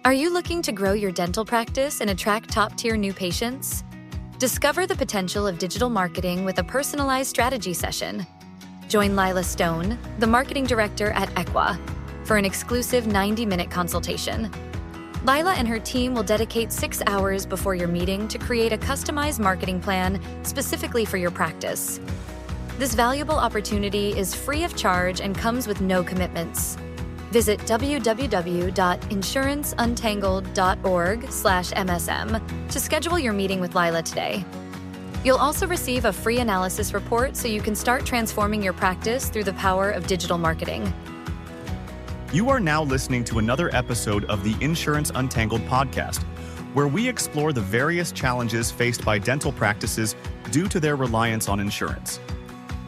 Are you looking to grow your dental practice and attract top-tier new patients? Discover the potential of digital marketing with a personalized strategy session. Join Lila Stone, the marketing director at Equa, for an exclusive 90-minute consultation. Lila and her team will dedicate 6 hours before your meeting to create a customized marketing plan specifically for your practice. This valuable opportunity is free of charge and comes with no commitments. Visit www.insuranceuntangledorg/MSM to schedule your meeting with Lila today. You'll also receive a free analysis report so you can start transforming your practice through the power of digital marketing. You are now listening to another episode of the Insurance Untangled podcast, where we explore the various challenges faced by dental practices due to their reliance on insurance.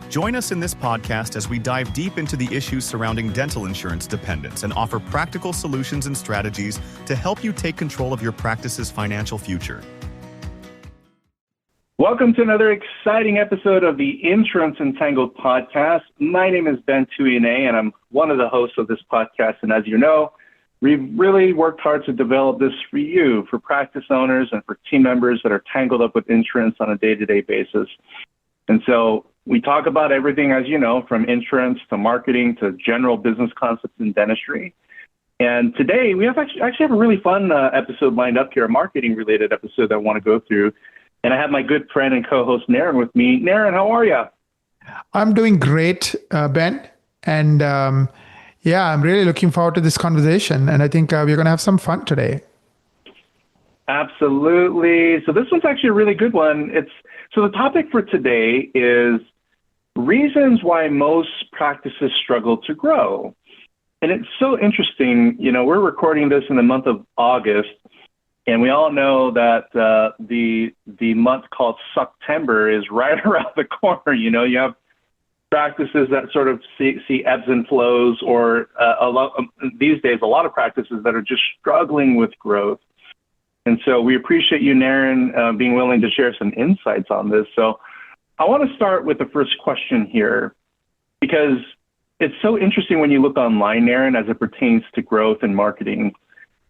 Join us in this podcast as we dive deep into the issues surrounding dental insurance dependence and offer practical solutions and strategies to help you take control of your practice's financial future. Welcome to another exciting episode of the Insurance Untangled podcast. My name is Ben Tuinei, and I'm one of the hosts of this podcast. And as you know, we've really worked hard to develop this for you, for practice owners and for team members that are tangled up with insurance on a day-to-day basis. And so we talk about everything, as you know, from insurance to marketing to general business concepts in dentistry. And today we actually have a really fun episode lined up here, a marketing-related episode that I want to go through. And I have my good friend and co-host Naren with me. Naren, how are you? I'm doing great, Ben. And I'm really looking forward to this conversation. And I think we're going to have some fun today. Absolutely. So this one's actually a really good one. So the topic for today is reasons why most practices struggle to grow. And it's so interesting. You know, we're recording this in the month of August. And we all know that the month called September is right around the corner. You know, you have practices that sort of see ebbs and flows, or these days, a lot of practices that are just struggling with growth. And so we appreciate you, Naren, being willing to share some insights on this. So I want to start with the first question here, because it's so interesting when you look online, Naren, as it pertains to growth and marketing.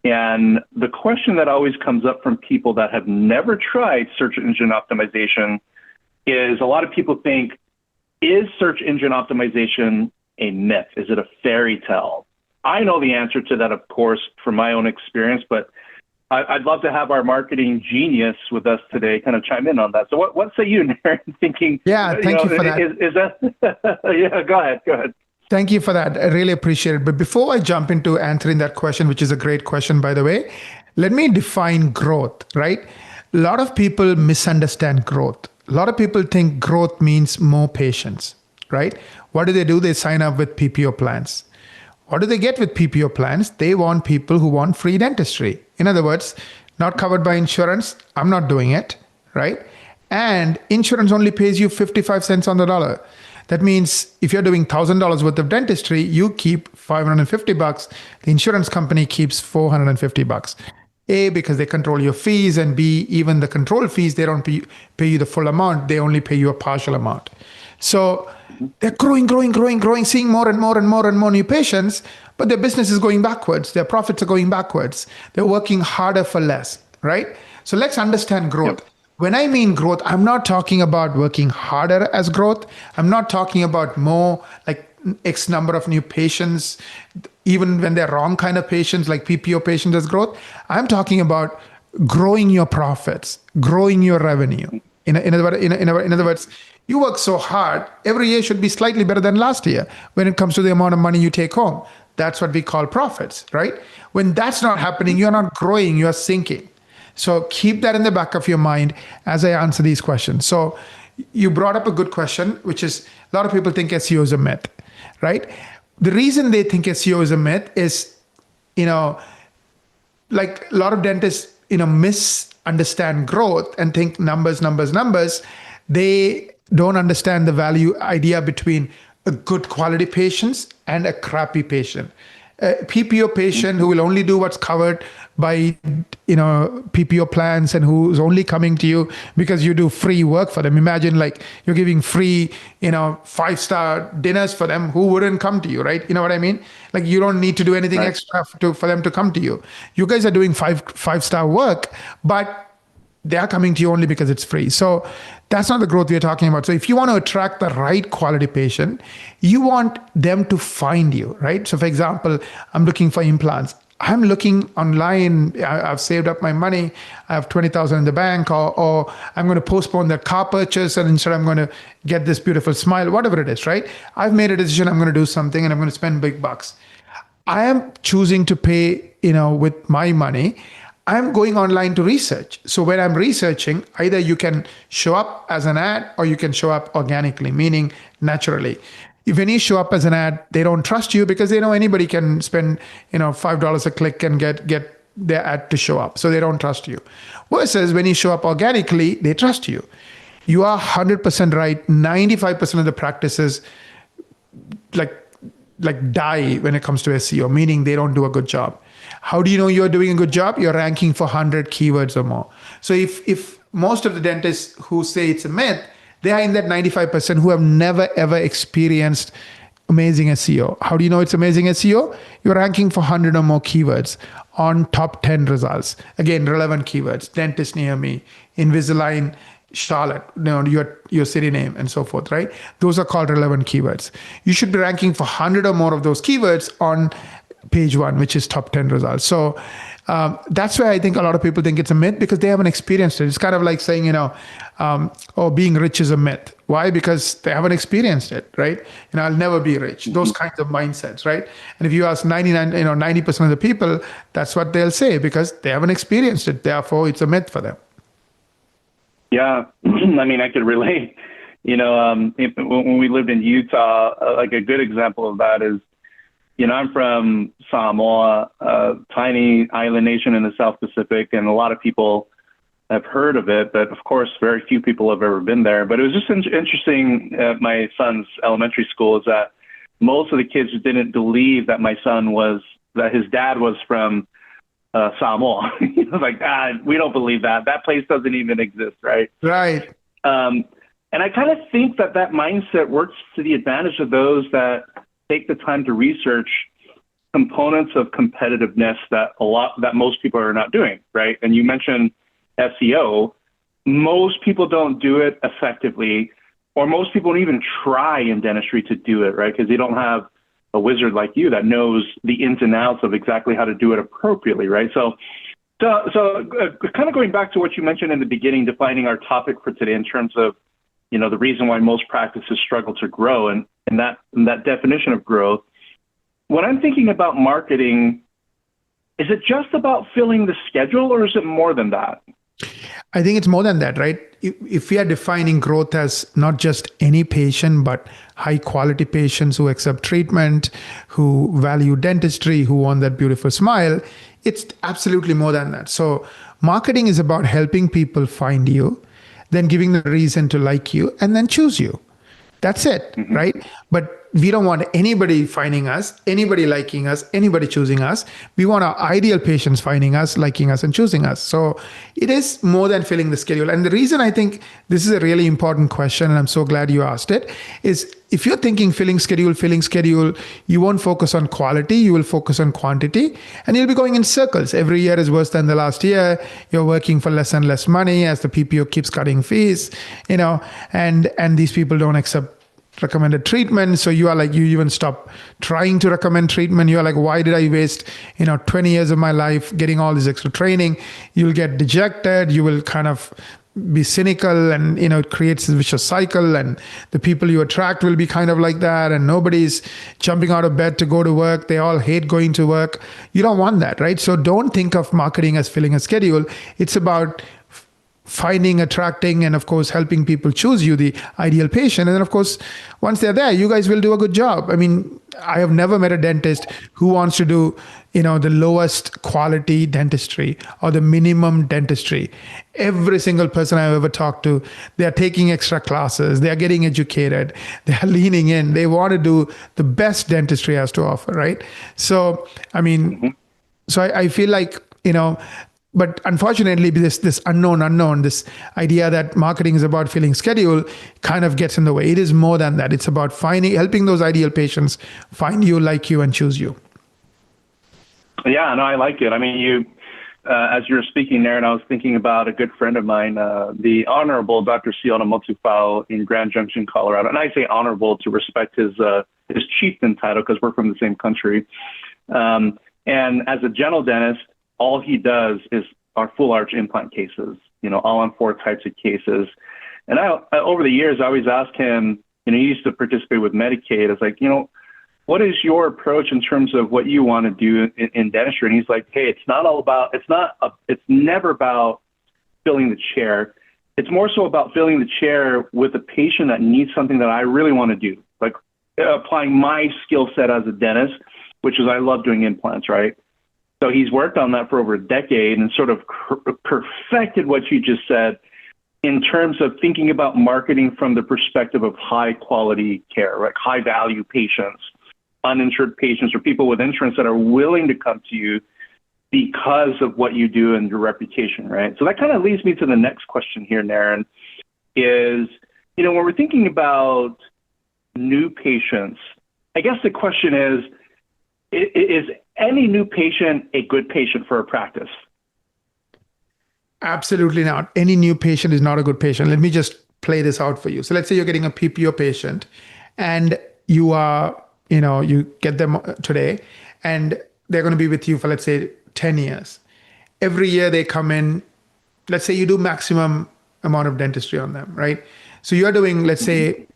And the question that always comes up from people that have never tried search engine optimization is, a lot of people think, is search engine optimization a myth? Is it a fairy tale? I know the answer to that, of course, from my own experience, but I'd love to have our marketing genius with us today kind of chime in on that. So what say you, Naren, thinking? Yeah, thank you for that. Is that, yeah, go ahead. Thank you for that. I really appreciate it. But before I jump into answering that question, which is a great question, by the way, let me define growth, right? A lot of people misunderstand growth. A lot of people think growth means more patients, right? What do? They sign up with PPO plans. What do they get with PPO plans? They want people who want free dentistry. In other words, not covered by insurance. I'm not doing it, right? And insurance only pays you 55 cents on the dollar. That means if you're doing $1,000 worth of dentistry, you keep $550. The insurance company keeps $450. A, because they control your fees, and B, even the control fees, they don't pay you the full amount. They only pay you a partial amount. So they're growing, seeing more and more new patients, but their business is going backwards. Their profits are going backwards. They're working harder for less, right? So let's understand growth. Yep. When I mean growth, I'm not talking about working harder as growth. I'm not talking about more like X number of new patients, even when they're wrong kind of patients, like PPO patients as growth. I'm talking about growing your profits, growing your revenue. In other words, you work so hard, every year should be slightly better than last year when it comes to the amount of money you take home. That's what we call profits, right? When that's not happening, you're not growing, you're sinking. So keep that in the back of your mind as I answer these questions. So you brought up a good question, which is a lot of people think SEO is a myth, right? The reason they think SEO is a myth is, like a lot of dentists, misunderstand growth and think numbers. They don't understand the value idea between a good quality patient and a crappy patient. A PPO patient who will only do what's covered buy, PPO plans and who's only coming to you because you do free work for them. Imagine like you're giving free, 5-star dinners for them, who wouldn't come to you, right? You know what I mean? Like you don't need to do anything Right. extra for them to come to you. You guys are doing five-star work, but they are coming to you only because it's free. So that's not the growth we're talking about. So if you want to attract the right quality patient, you want them to find you, right? So for example, I'm looking for implants. I'm looking online. I've saved up my money. I have 20,000 in the bank, or I'm going to postpone that car purchase, and instead I'm going to get this beautiful smile, whatever it is, right? I've made a decision. I'm going to do something, and I'm going to spend big bucks. I am choosing to pay, with my money. I'm going online to research. So when I'm researching, either you can show up as an ad or you can show up organically, meaning naturally. If when you show up as an ad, they don't trust you because they know anybody can spend, $5 a click and get their ad to show up. So they don't trust you. Versus when you show up organically, they trust you. You are 100% right. 95% of the practices like die when it comes to SEO, meaning they don't do a good job. How do you know you're doing a good job? You're ranking for 100 keywords or more. So if most of the dentists who say it's a myth, they are in that 95% who have never ever experienced amazing SEO. How do you know it's amazing SEO? You're ranking for 100 or more keywords on top 10 results. Again, relevant keywords, dentist near me, Invisalign, Charlotte, your city name and so forth, right? Those are called relevant keywords. You should be ranking for 100 or more of those keywords on page 1, which is top 10 results. So that's why I think a lot of people think it's a myth because they haven't experienced it. It's kind of like saying, being rich is a myth. Why? Because they haven't experienced it, right? I'll never be rich. Those kinds of mindsets, right? And if you ask 90% of the people, that's what they'll say because they haven't experienced it. Therefore, it's a myth for them. Yeah, I mean, I could relate. When we lived in Utah, like a good example of that is, I'm from Samoa, a tiny island nation in the South Pacific, and a lot of people have heard of it, but of course, very few people have ever been there. But it was just interesting at my son's elementary school is that most of the kids didn't believe that that his dad was from Samoa. Like, we don't believe that. That place doesn't even exist, right? Right. And I kind of think that mindset works to the advantage of those that take the time to research components of competitiveness that most people are not doing, right? And you mentioned SEO. Most people don't do it effectively, or most people don't even try in dentistry to do it, right? Because they don't have a wizard like you that knows the ins and outs of exactly how to do it appropriately, right? So kind of going back to what you mentioned in the beginning, defining our topic for today in terms of, the reason why most practices struggle to grow and that definition of growth. When I'm thinking about marketing, is it just about filling the schedule or is it more than that? I think it's more than that, right? If we are defining growth as not just any patient, but high quality patients who accept treatment, who value dentistry, who want that beautiful smile, it's absolutely more than that. So marketing is about helping people find you, then giving them a reason to like you, and then choose you. That's it, right? But we don't want anybody finding us, anybody liking us, anybody choosing us. We want our ideal patients finding us, liking us, and choosing us. So it is more than filling the schedule. And the reason I think this is a really important question, and I'm so glad you asked it, is if you're thinking filling schedule, you won't focus on quality, you will focus on quantity, and you'll be going in circles. Every year is worse than the last year. You're working for less and less money as the PPO keeps cutting fees, and these people don't accept recommended treatment. So you even stop trying to recommend treatment. You're like, why did I waste 20 years of my life getting all this extra training? You'll get dejected. You will kind of be cynical, and it creates a vicious cycle, and the people you attract will be kind of like that, and nobody's jumping out of bed to go to work. They all hate going to work. You don't want that, right? So don't think of marketing as filling a schedule. It's about finding, attracting, and of course helping people choose you, the ideal patient. And then of course, once they're there, you guys will do a good job. I mean, I have never met a dentist who wants to do the lowest quality dentistry or the minimum dentistry. Every single person I've ever talked to, they are taking extra classes, they are getting educated, they are leaning in, they want to do the best dentistry has to offer, right? So I mean, so I feel like but unfortunately, this unknown, this idea that marketing is about filling schedule kind of gets in the way. It is more than that. It's about helping those ideal patients find you, like you, and choose you. Yeah, no, I like it. I mean, as you're speaking, Naren, I was thinking about a good friend of mine, the Honorable Dr. Siona Motufao in Grand Junction, Colorado. And I say honorable to respect his chieftain title because we're from the same country. And as a general dentist, all he does is our full arch implant cases, all on 4 types of cases. And I over the years, I always ask him, he used to participate with Medicaid. I was like, what is your approach in terms of what you want to do in dentistry? And he's like, hey, it's never about filling the chair. It's more so about filling the chair with a patient that needs something that I really want to do, like applying my skill set as a dentist, which is I love doing implants, right? So he's worked on that for over a decade and sort of perfected what you just said in terms of thinking about marketing from the perspective of high quality care, like high value patients, uninsured patients, or people with insurance that are willing to come to you because of what you do and your reputation, right? So that kind of leads me to the next question here, Naren, is, when we're thinking about new patients, I guess the question is any new patient a good patient for a practice? Absolutely not. Any new patient is not a good patient. Let me just play this out for you. So let's say you're getting a PPO patient and you are, you get them today and they're going to be with you for, let's say, 10 years. Every year they come in, let's say you do maximum amount of dentistry on them, right? So you're doing, let's say,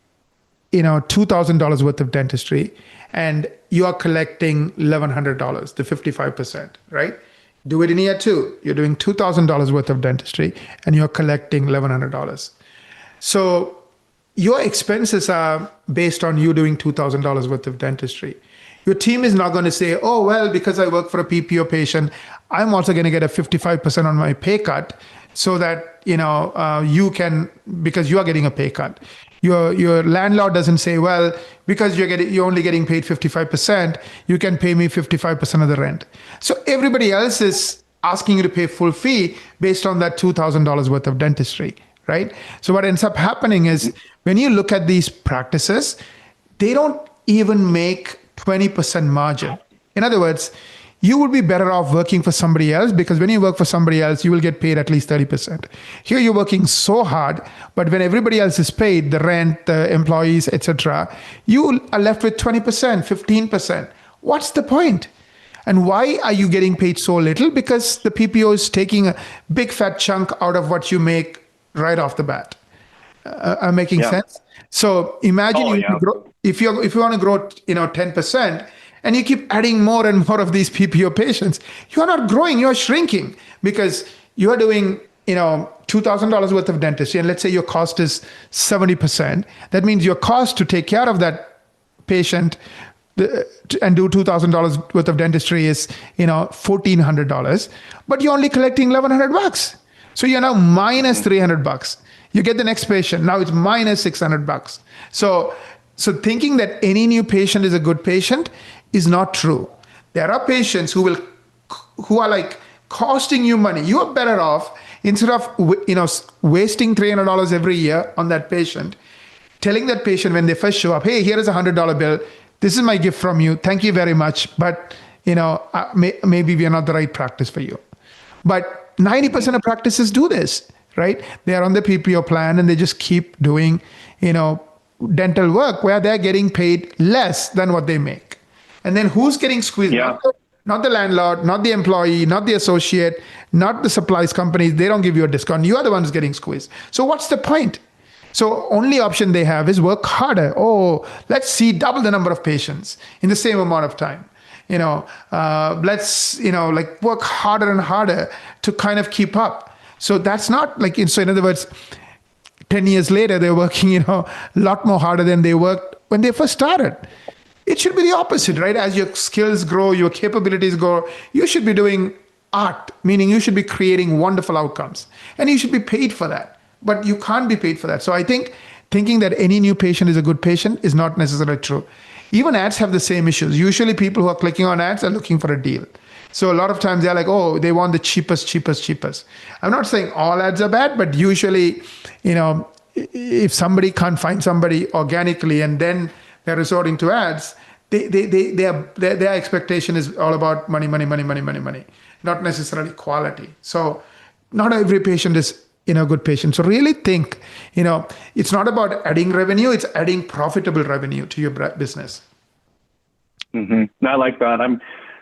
$2,000 worth of dentistry and you are collecting $1,100, the 55%, right? Do it in year 2. You're doing $2,000 worth of dentistry and you're collecting $1,100. So your expenses are based on you doing $2,000 worth of dentistry. Your team is not going to say, oh, well, because I work for a PPO patient, I'm also going to get a 55% on my pay cut so that, you can, because you are getting a pay cut. Your landlord doesn't say, well, because you're only getting paid 55%, you can pay me 55% of the rent. So everybody else is asking you to pay full fee based on that $2,000 worth of dentistry, right? So what ends up happening is when you look at these practices, they don't even make 20% margin. In other words, you would be better off working for somebody else because when you work for somebody else, you will get paid at least 30%. Here you're working so hard, but when everybody else is paid, the rent, the employees, etc., you are left with 20%, 15%. What's the point? And why are you getting paid so little? Because the PPO is taking a big fat chunk out of what you make right off the bat. I'm making sense? So imagine if you want to grow 10%, and you keep adding more and more of these PPO patients, you are not growing, you are shrinking because you are doing, $2,000 worth of dentistry. And let's say your cost is 70%. That means your cost to take care of that patient and do $2,000 worth of dentistry is, $1,400, but you're only collecting $1,100. So you're now minus $300. You get the next patient. Now it's minus $600. So thinking that any new patient is a good patient is not true. There are patients who are like costing you money. You are better off, instead of wasting $300 every year on that patient, telling that patient when they first show up, hey, here is a $100 bill. This is my gift from you. Thank you very much. But maybe we are not the right practice for you. But 90% of practices do this, right? They are on the PPO plan and they just keep doing, dental work where they're getting paid less than what they make. And then who's getting squeezed? Yeah. Not the landlord, not the employee, not the associate, not the supplies companies. They don't give you a discount. You are the ones getting squeezed. So what's the point? So only option they have is work harder. Oh, let's see double the number of patients in the same amount of time. Let's, work harder and harder to kind of keep up. So that's not so in other words, 10 years later, they're working, a lot more harder than they worked when they first started. It should be the opposite, right? As your skills grow, your capabilities grow, you should be doing art, meaning you should be creating wonderful outcomes. And you should be paid for that. But you can't be paid for that. So I think thinking that any new patient is a good patient is not necessarily true. Even ads have the same issues. Usually people who are clicking on ads are looking for a deal. So a lot of times they're like, oh, they want the cheapest. I'm not saying all ads are bad, but usually, if somebody can't find somebody organically and then they're resorting to ads, their expectation is all about money, not necessarily quality. So not every patient is a good patient. So really think, it's not about adding revenue, it's adding profitable revenue to your business. Mm-hmm. I like that. I'm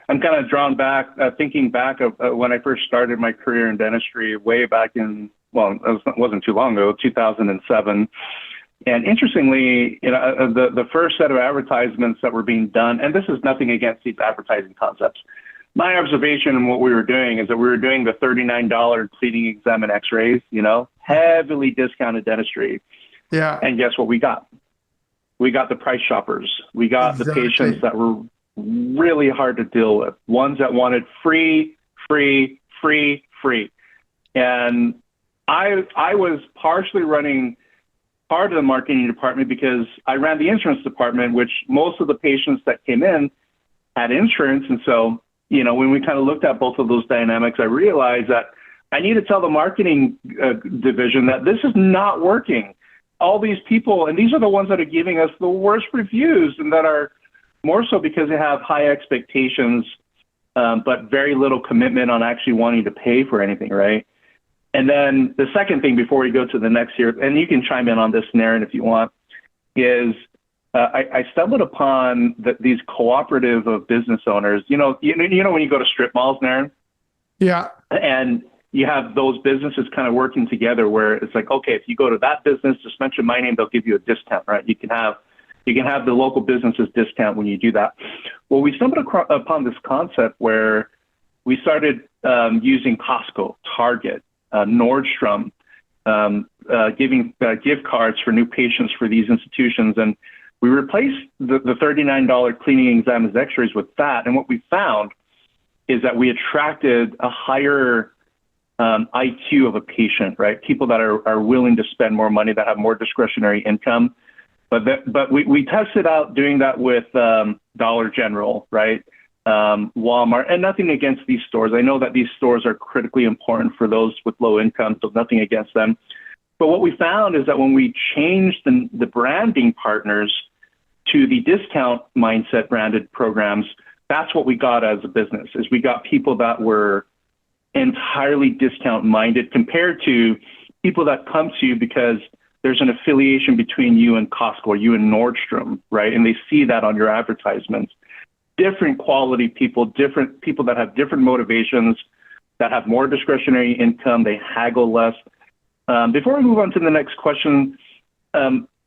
kind of drawn back, thinking back of when I first started my career in dentistry way back in, it wasn't too long ago, 2007. And interestingly, the first set of advertisements that were being done, and this is nothing against these advertising concepts. My observation and what we were doing is that we were doing the $39 cleaning exam and x-rays, heavily discounted dentistry. Yeah. And guess what we got? We got the price shoppers. We got the patients that were really hard to deal with, ones that wanted free. And I was partially running part of the marketing department because I ran the insurance department, which most of the patients that came in had insurance. And so, when we kind of looked at both of those dynamics, I realized that I need to tell the marketing division that this is not working. All these people, and these are the ones that are giving us the worst reviews, and that are more so because they have high expectations, but very little commitment on actually wanting to pay for anything, right? And then the second thing before we go to the next here, and you can chime in on this, Naren, if you want, is I stumbled upon these cooperative of business owners. You know when you go to strip malls, Naren? Yeah. And you have those businesses kind of working together where it's like, okay, if you go to that business, just mention my name, they'll give you a discount, right? You can have the local businesses discount when you do that. Well, we stumbled upon this concept where we started using Costco, Target, Nordstrom, giving gift cards for new patients for these institutions. And we replaced the $39 cleaning exams, x-rays with that. And what we found is that we attracted a higher IQ of a patient, right? People that are willing to spend more money, that have more discretionary income. But we tested out doing that with Dollar General, right? Walmart, and nothing against these stores. I know that these stores are critically important for those with low income, so nothing against them. But what we found is that when we changed the branding partners to the discount mindset branded programs, that's what we got as a business, is we got people that were entirely discount minded compared to people that come to you because there's an affiliation between you and Costco or you and Nordstrom, right? And they see that on your advertisements. Different quality people, different people that have different motivations, that have more discretionary income, they haggle less. Before we move on to the next question,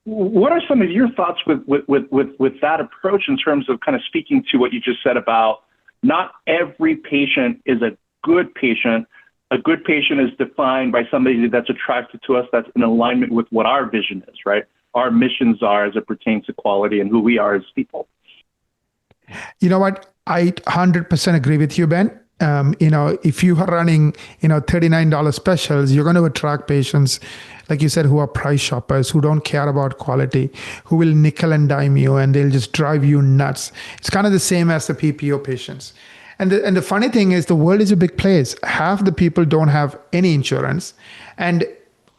what are some of your thoughts with that approach in terms of kind of speaking to what you just said about not every patient is a good patient. A good patient is defined by somebody that's attracted to us, that's in alignment with what our vision is, right? Our missions are as it pertains to quality and who we are as people. You know what? I 100% agree with you, Ben. If you are running, $39 specials, you're going to attract patients, like you said, who are price shoppers, who don't care about quality, who will nickel and dime you, and they'll just drive you nuts. It's kind of the same as the PPO patients. And the funny thing is, the world is a big place. Half the people don't have any insurance. And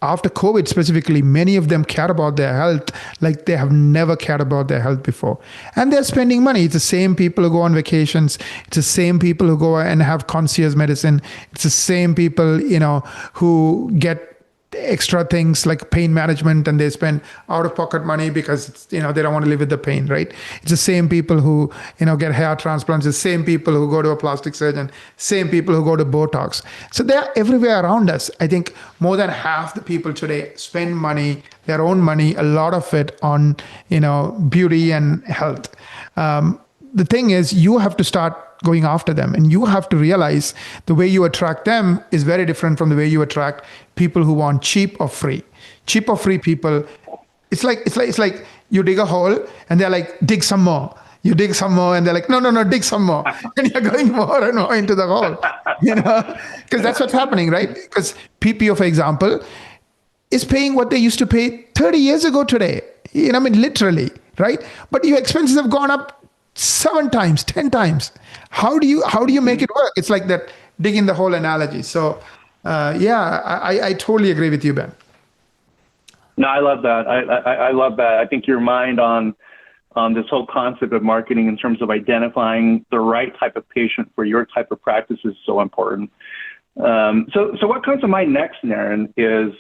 after COVID specifically, many of them care about their health like they have never cared about their health before. And they're spending money. It's the same people who go on vacations. It's the same people who go and have concierge medicine. It's the same people, who get extra things like pain management, and they spend out-of-pocket money because they don't want to live with the pain, right? It's the same people who get hair transplants, the same people who go to a plastic surgeon, same people who go to Botox. So they're everywhere around us. I think more than half the people today spend money, their own money, a lot of it on beauty and health. The thing is, you have to start going after them, and you have to realize the way you attract them is very different from the way you attract people who want cheap or free. Cheap or free people, it's like you dig a hole and they're like, dig some more. You dig some more and they're like, no, dig some more. And you're going more and more into the hole, because that's what's happening, right? Because PPO, for example, is paying what they used to pay 30 years ago today. Literally, right? But your expenses have gone up 7 times, 10 times. How do you make it work? It's like that digging the hole analogy. So I totally agree with you, Ben. No, I love that. I love that. I think your mind on this whole concept of marketing in terms of identifying the right type of patient for your type of practice is so important. So what comes to mind next, Naren, is,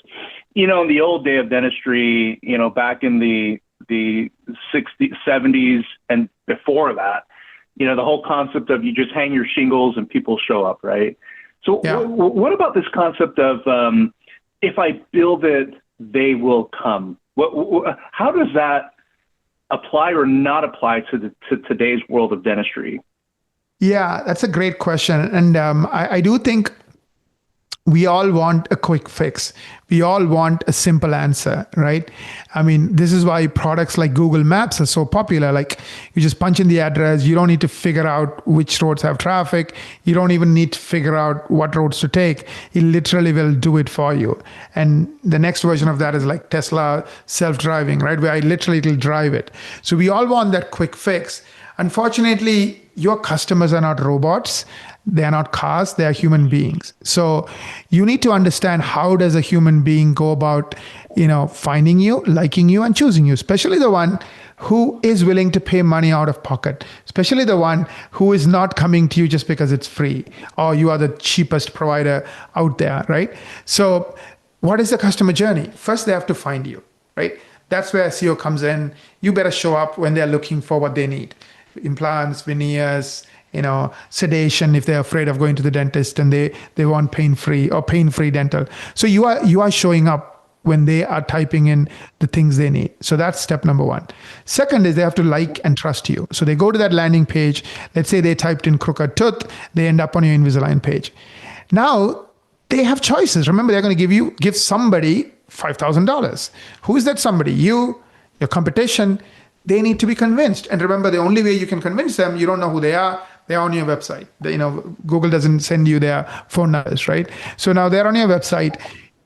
in the old day of dentistry, back in the 60s, 70s, and before that, the whole concept of you just hang your shingles and people show up, right? So what about this concept of if I build it, they will come? How does that apply or not apply to today's world of dentistry? Yeah, that's a great question. And I do think we all want a quick fix. We all want a simple answer, right? I mean, this is why products like Google Maps are so popular. Like, you just punch in the address. You don't need to figure out which roads have traffic. You don't even need to figure out what roads to take. It literally will do it for you. And the next version of that is like Tesla self-driving, right? Where it will drive it. So we all want that quick fix. Unfortunately, your customers are not robots. They are not cars, they are human beings. So you need to understand, how does a human being go about, finding you, liking you, and choosing you, especially the one who is willing to pay money out of pocket, especially the one who is not coming to you just because it's free or you are the cheapest provider out there, right? So what is the customer journey? First, they have to find you, right? That's where SEO comes in. You better show up when they're looking for what they need. Implants, veneers, sedation if they're afraid of going to the dentist and they want pain-free dental. So you are showing up when they are typing in the things they need. So that's step number one. Second is they have to like and trust you. So they go to that landing page. Let's say they typed in crooked tooth. They end up on your Invisalign page. Now they have choices. Remember, they're going to give somebody $5,000. Who is that somebody? You, your competition. They need to be convinced. And remember, the only way you can convince them, you don't know who they are. They're on your website. Google doesn't send you their phone numbers, right? So now they're on your website.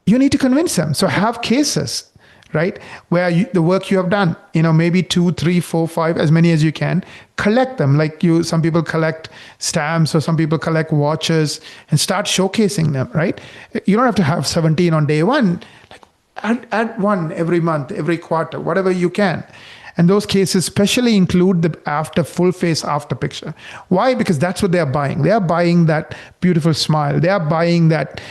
You need to convince them. So have cases, right? Where the work you have done, maybe 2, 3, 4, 5, as many as you can, collect them. Like some people collect stamps or some people collect watches and start showcasing them, right? You don't have to have 17 on day one. Like add one every month, every quarter, whatever you can. And those cases especially include the full face after picture. Why? Because that's what they are buying. They are buying that beautiful smile. They are buying that,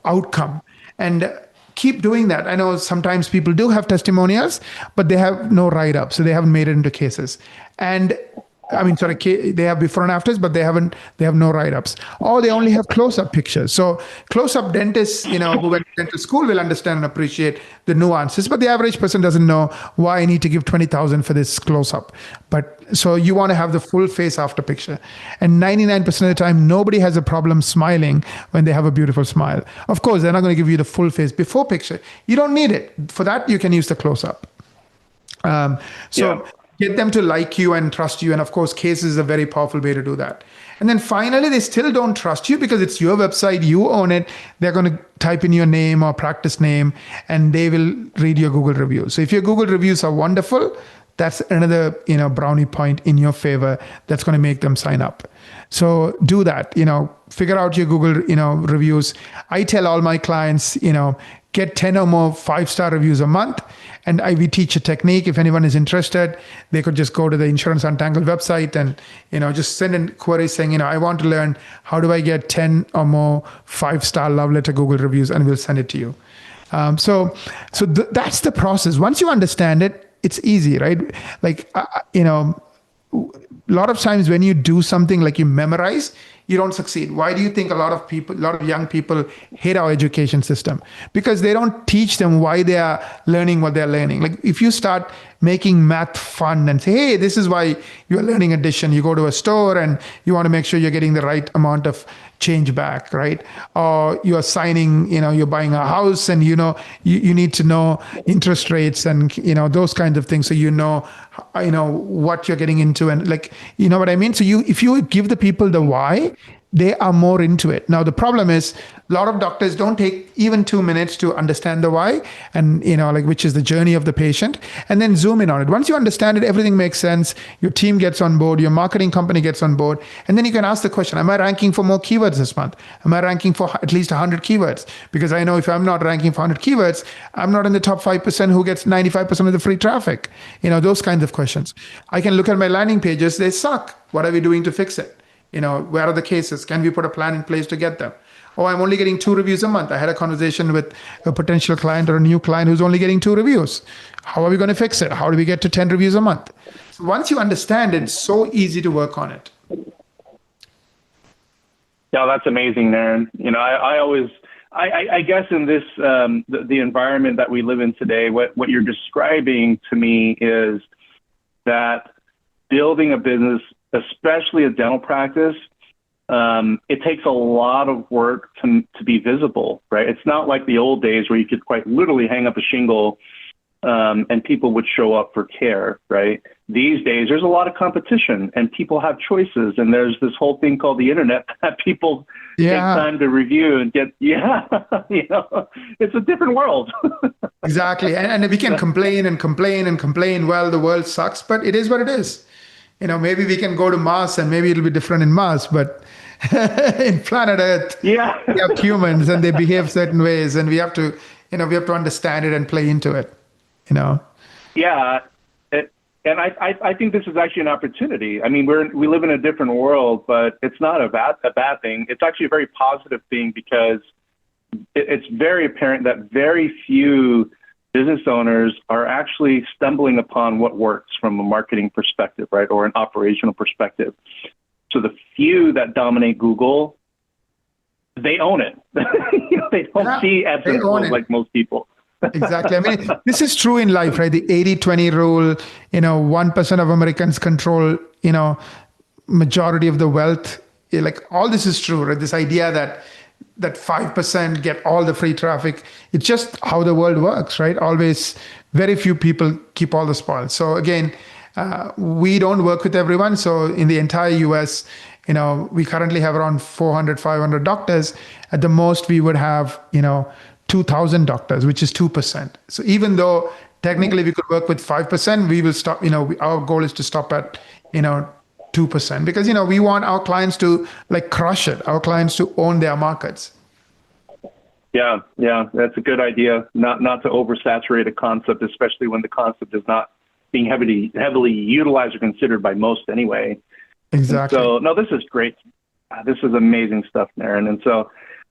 outcome. And keep doing that. I know sometimes people do have testimonials, but they have no write-up. So they haven't made it into cases. And they have before and afters, but they have no write-ups. Or they only have close-up pictures. So close-up dentists, who went to dental school will understand and appreciate the nuances, but the average person doesn't know why I need to give $20,000 for this close-up. But so you want to have the full face after picture. And 99% of the time, nobody has a problem smiling when they have a beautiful smile. Of course, they're not going to give you the full face before picture. You don't need it. For that, you can use the close-up. Get them to like you and trust you. And of course, cases is a very powerful way to do that. And then finally, they still don't trust you because it's your website, you own it. They're going to type in your name or practice name, and they will read your Google reviews. So if your Google reviews are wonderful, that's another, brownie point in your favor that's going to make them sign up. So do that, figure out your Google, reviews. I tell all my clients, get 10 or more 5-star reviews a month. And we teach a technique. If anyone is interested, they could just go to the Insurance Untangled website and, just send in queries saying, I want to learn how do I get 10 or more 5-star love letter Google reviews, and we'll send it to you. So that's the process. Once you understand it, it's easy, right? Like, a lot of times when you do something like you memorize, you don't succeed. Why do you think a lot of young people hate our education system? Because they don't teach them why they are learning what they're learning. Like if you start making math fun and say, hey, this is why you're learning addition. You go to a store and you want to make sure you're getting the right amount of change back, right? Or you're signing, you're buying a house and you need to know interest rates and, those kinds of things. So what you're getting into and what I mean? So if you give the people the why, they are more into it. Now, the problem is a lot of doctors don't take even 2 minutes to understand the why and, like which is the journey of the patient, and then zoom in on it. Once you understand it, everything makes sense. Your team gets on board, your marketing company gets on board. And then you can ask the question, am I ranking for more keywords this month? Am I ranking for at least 100 keywords? Because I know if I'm not ranking for 100 keywords, I'm not in the top 5% who gets 95% of the free traffic. Those kinds of questions. I can look at my landing pages. They suck. What are we doing to fix it? Where are the cases? Can we put a plan in place to get them? Oh, I'm only getting 2 reviews a month. I had a conversation with a potential client or a new client who's only getting 2 reviews. How are we going to fix it? How do we get to 10 reviews a month? So once you understand it, it's so easy to work on it. Yeah, that's amazing, Naren. I guess in this, the environment that we live in today, what you're describing to me is that building a business, especially a dental practice, it takes a lot of work to be visible, right? It's not like the old days where you could quite literally hang up a shingle and people would show up for care, right? These days, there's a lot of competition and people have choices. And there's this whole thing called the internet that people take time to review and get, it's a different world. Exactly. And we can complain and complain and complain. Well, the world sucks, but it is what it is. Maybe we can go to Mars and maybe it'll be different in Mars, but in planet Earth, we have humans and they behave certain ways, and we have to understand it and play into it. Yeah, and I think this is actually an opportunity. I mean, we live in a different world, but it's not a bad thing. It's actually a very positive thing because it's very apparent that very few business owners are actually stumbling upon what works from a marketing perspective, right, or an operational perspective. So the few that dominate Google, they own it. They don't see ebbs and flows like most people. Exactly. I mean, this is true in life, right? The 80-20 rule, 1% of Americans control, majority of the wealth. Like all this is true, right? This idea that 5% get all the free traffic. It's just how the world works, right? Always very few people keep all the spoils. So again, we don't work with everyone. So in the entire US, we currently have around 400, 500 doctors. At the most, we would have, 2,000 doctors, which is 2%. So even though technically we could work with 5%, we will stop, our goal is to stop at, 2%, because, we want our clients to crush it, our clients to own their markets. Yeah, that's a good idea. Not to oversaturate a concept, especially when the concept is not being heavily utilized or considered by most anyway. Exactly. And so, no, this is great. This is amazing stuff, Naren. And so,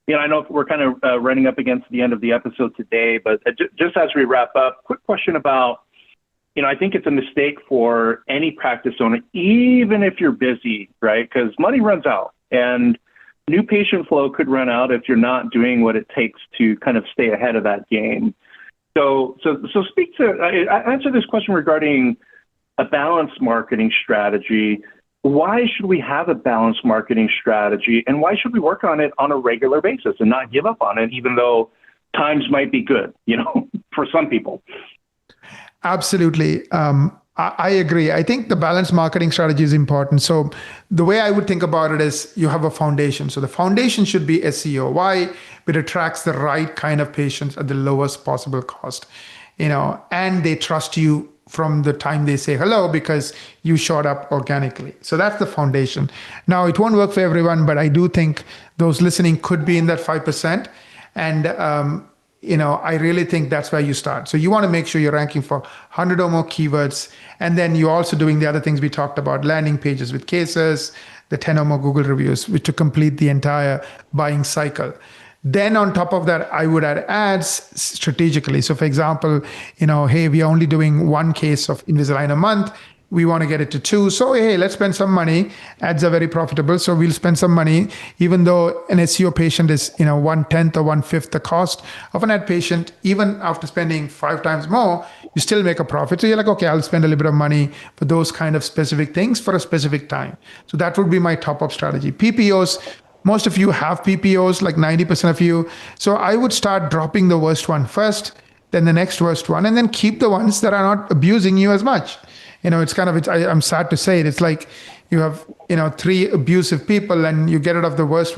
I know we're kind of running up against the end of the episode today, but just as we wrap up, quick question about, I think it's a mistake for any practice owner, even if you're busy, right? Because money runs out and new patient flow could run out if you're not doing what it takes to kind of stay ahead of that game. So answer this question regarding a balanced marketing strategy. Why should we have a balanced marketing strategy, and why should we work on it on a regular basis and not give up on it, even though times might be good, for some people? Absolutely. I agree. I think the balanced marketing strategy is important. So the way I would think about it is you have a foundation. So the foundation should be SEO. Why? It attracts the right kind of patients at the lowest possible cost, and they trust you from the time they say hello because you showed up organically. So that's the foundation. Now, it won't work for everyone, but I do think those listening could be in that 5%. And, I really think that's where you start. So you want to make sure you're ranking for 100 or more keywords. And then you're also doing the other things we talked about, landing pages with cases, the 10 or more Google reviews, which to complete the entire buying cycle. Then on top of that, I would add ads strategically. So for example, hey, we are only doing 1 case of Invisalign a month. We want to get it to 2. So, hey, let's spend some money. Ads are very profitable. So we'll spend some money, even though an SEO patient is, 1/10 or 1/5 the cost of an ad patient. Even after spending 5 times more, you still make a profit. So you're like, okay, I'll spend a little bit of money for those kind of specific things for a specific time. So that would be my top-up strategy. PPOs, most of you have PPOs, like 90% of you. So I would start dropping the worst one first, then the next worst one, and then keep the ones that are not abusing you as much. It's kind of, I'm sad to say it. It's like you have, 3 abusive people, and you get rid of the worst,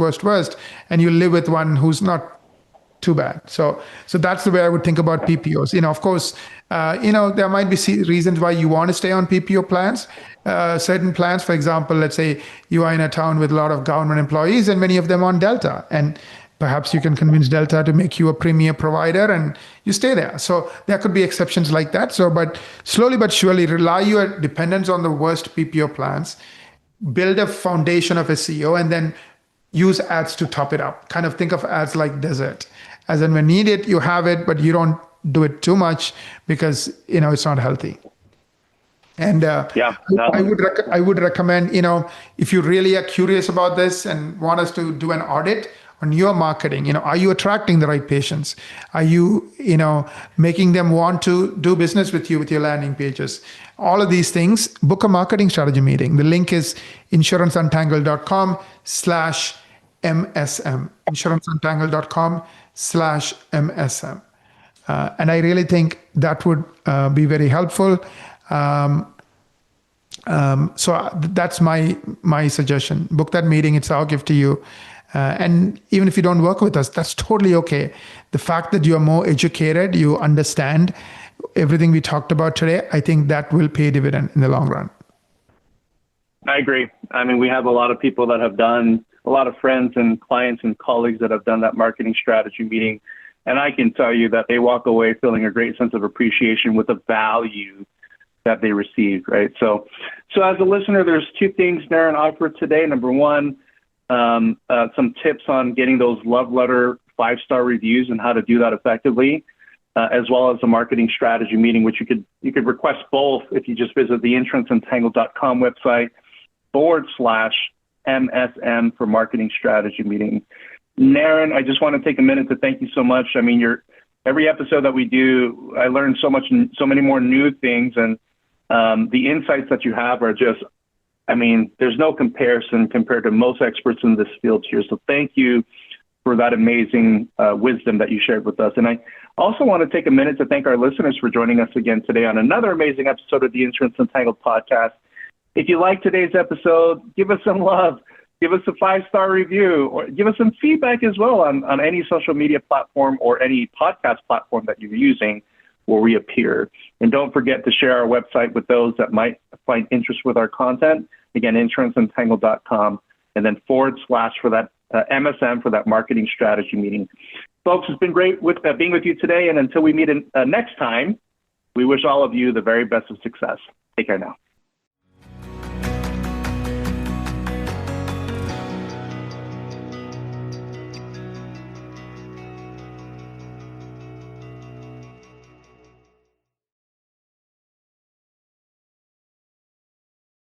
and you live with one who's not too bad. So that's the way I would think about PPOs. Of course, there might be reasons why you want to stay on PPO plans. Certain plans, for example, let's say you are in a town with a lot of government employees and many of them on Delta, and perhaps you can convince Delta to make you a premier provider and you stay there. So there could be exceptions like that. But slowly but surely, rely your dependence on the worst PPO plans, build a foundation of SEO, and then use ads to top it up. Kind of think of ads like dessert. As in, when needed, you have it, but you don't do it too much because it's not healthy. And I would recommend, if you really are curious about this and want us to do an audit on your marketing, are you attracting the right patients? Are you, making them want to do business with you with your landing pages? All of these things, book a marketing strategy meeting. The link is insuranceuntangled.com/MSM, insuranceuntangled.com/MSM. And I really think that would be very helpful. So that's my suggestion. Book that meeting. It's our gift to you. And even if you don't work with us, that's totally okay. The fact that you are more educated, you understand everything we talked about today, I think that will pay dividend in the long run. I agree. I mean, we have a lot of people that have done, a lot of friends and clients and colleagues that have done that marketing strategy meeting. And I can tell you that they walk away feeling a great sense of appreciation with the value that they received, right? So as a listener, there's 2 things Naren offered today. Number one, some tips on getting those love letter 5-star reviews and how to do that effectively, as well as a marketing strategy meeting, which you could request both if you just visit the insuranceuntangled.com website /MSM for marketing strategy meeting. Naren, I just want to take a minute to thank you so much. I mean, every episode that we do, I learn so many more new things, and the insights that you have are just, I mean, there's no comparison compared to most experts in this field here. So thank you for that amazing wisdom that you shared with us. And I also want to take a minute to thank our listeners for joining us again today on another amazing episode of the Insurance Untangled podcast. If you like today's episode, give us some love. Give us a 5-star review, or give us some feedback as well on any social media platform or any podcast platform that you're using where we appear. And don't forget to share our website with those that might find interest with our content. Again, insuranceuntangled.com, and then / for that MSM for that marketing strategy meeting. Folks, it's been great being with you today. And until we meet next time, we wish all of you the very best of success. Take care now.